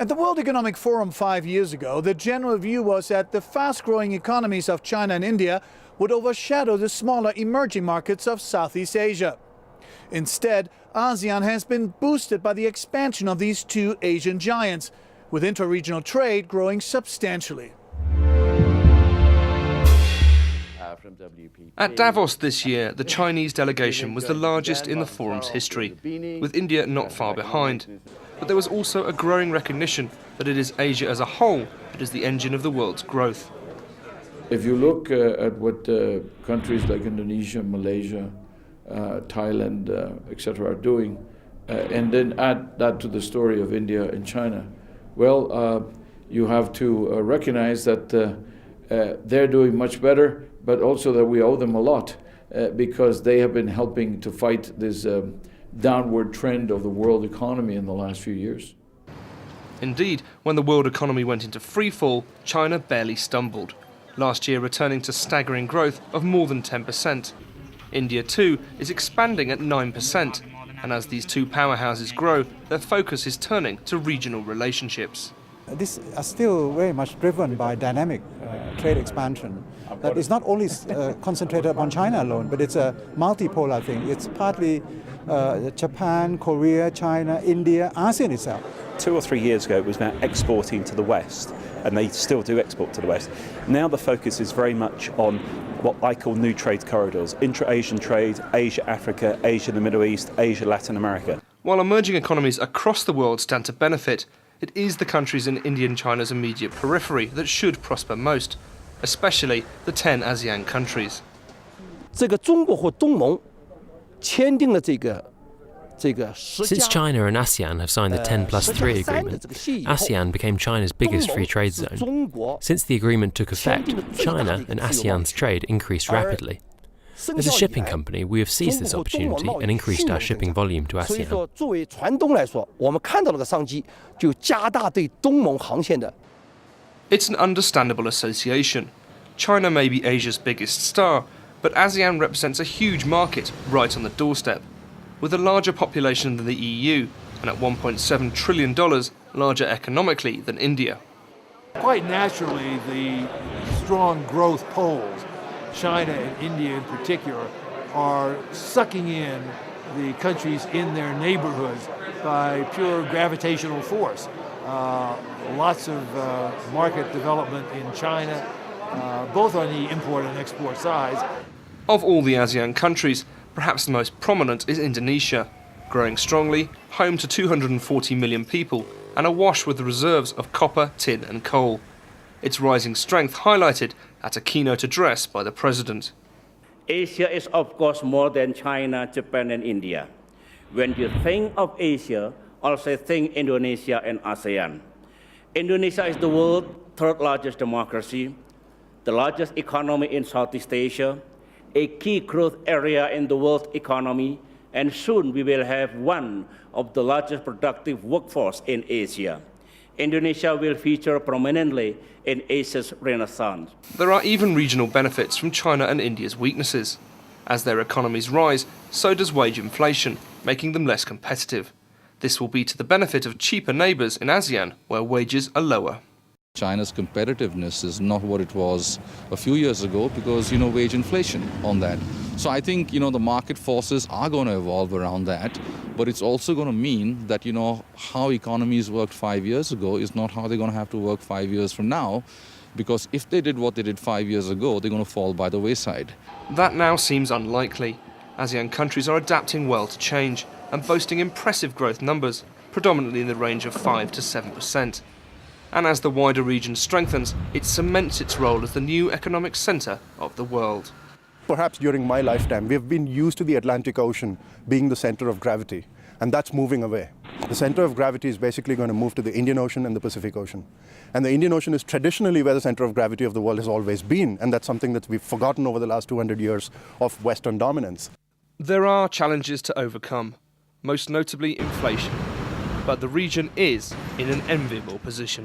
At the World Economic Forum 5 years ago, the general view was that the fast-growing economies of China and India would overshadow the smaller emerging markets of Southeast Asia. Instead, ASEAN has been boosted by the expansion of these two Asian giants, with intra-regional trade growing substantially. At Davos this year, the Chinese delegation was the largest in the forum's history, with India not far behind. But there was also a growing recognition that it is Asia as a whole that is the engine of the world's growth. If you look at what countries like Indonesia, Malaysia, Thailand, etc. are doing, and then add that to the story of India and China, well, you have to recognize that they're doing much better, but also that we owe them a lot because they have been helping to fight this downward trend of the world economy in the last few years. Indeed, when the world economy went into freefall, China barely stumbled, last year returning to staggering growth of more than 10%. India too is expanding at 9%, and as these two powerhouses grow, their focus is turning to regional relationships. These are still very much driven by dynamic trade expansion. That is not only concentrated upon China alone, but it's a multipolar thing. It's partly Japan, Korea, China, India, ASEAN itself. 2 or 3 years ago, it was about exporting to the West, and they still do export to the West. Now the focus is very much on what I call new trade corridors, intra-Asian trade, Asia-Africa, Asia-the Middle East, Asia-Latin America. While emerging economies across the world stand to benefit, it is the countries in India and China's immediate periphery that should prosper most, especially the 10 ASEAN countries. Since China and ASEAN have signed the 10+3 agreement, ASEAN became China's biggest free trade zone. Since the agreement took effect, China and ASEAN's trade increased rapidly. As a shipping company, we have seized this opportunity and increased our shipping volume to ASEAN. It's an understandable association. China may be Asia's biggest star, but ASEAN represents a huge market right on the doorstep, with a larger population than the EU and at $1.7 trillion larger economically than India. Quite naturally, the strong growth poles, China and India in particular, are sucking in the countries in their neighborhoods by pure gravitational force. Lots of market development in China, both on the import and export sides. Of all the ASEAN countries, perhaps the most prominent is Indonesia, growing strongly, home to 240 million people and awash with the reserves of copper, tin and coal. Its rising strength highlighted at a keynote address by the president. Asia is of course more than China, Japan and India. When you think of Asia, also think Indonesia and ASEAN. Indonesia is the world's third largest democracy, the largest economy in Southeast Asia, a key growth area in the world economy, and soon we will have one of the largest productive workforce in Asia. Indonesia will feature prominently in Asia's renaissance. There are even regional benefits from China and India's weaknesses. As their economies rise, so does wage inflation, making them less competitive. This will be to the benefit of cheaper neighbours in ASEAN, where wages are lower. China's competitiveness is not what it was a few years ago because, wage inflation on that. So I think, the market forces are going to evolve around that, but it's also going to mean that, how economies worked 5 years ago is not how they're going to have to work 5 years from now, because if they did what they did 5 years ago, they're going to fall by the wayside. That now seems unlikely. ASEAN countries are adapting well to change and boasting impressive growth numbers, predominantly in the range of 5 to 7%. And as the wider region strengthens, it cements its role as the new economic centre of the world. Perhaps during my lifetime, we've been used to the Atlantic Ocean being the centre of gravity, and that's moving away. The centre of gravity is basically going to move to the Indian Ocean and the Pacific Ocean. And the Indian Ocean is traditionally where the centre of gravity of the world has always been, and that's something that we've forgotten over the last 200 years of Western dominance. There are challenges to overcome, most notably inflation. But the region is in an enviable position.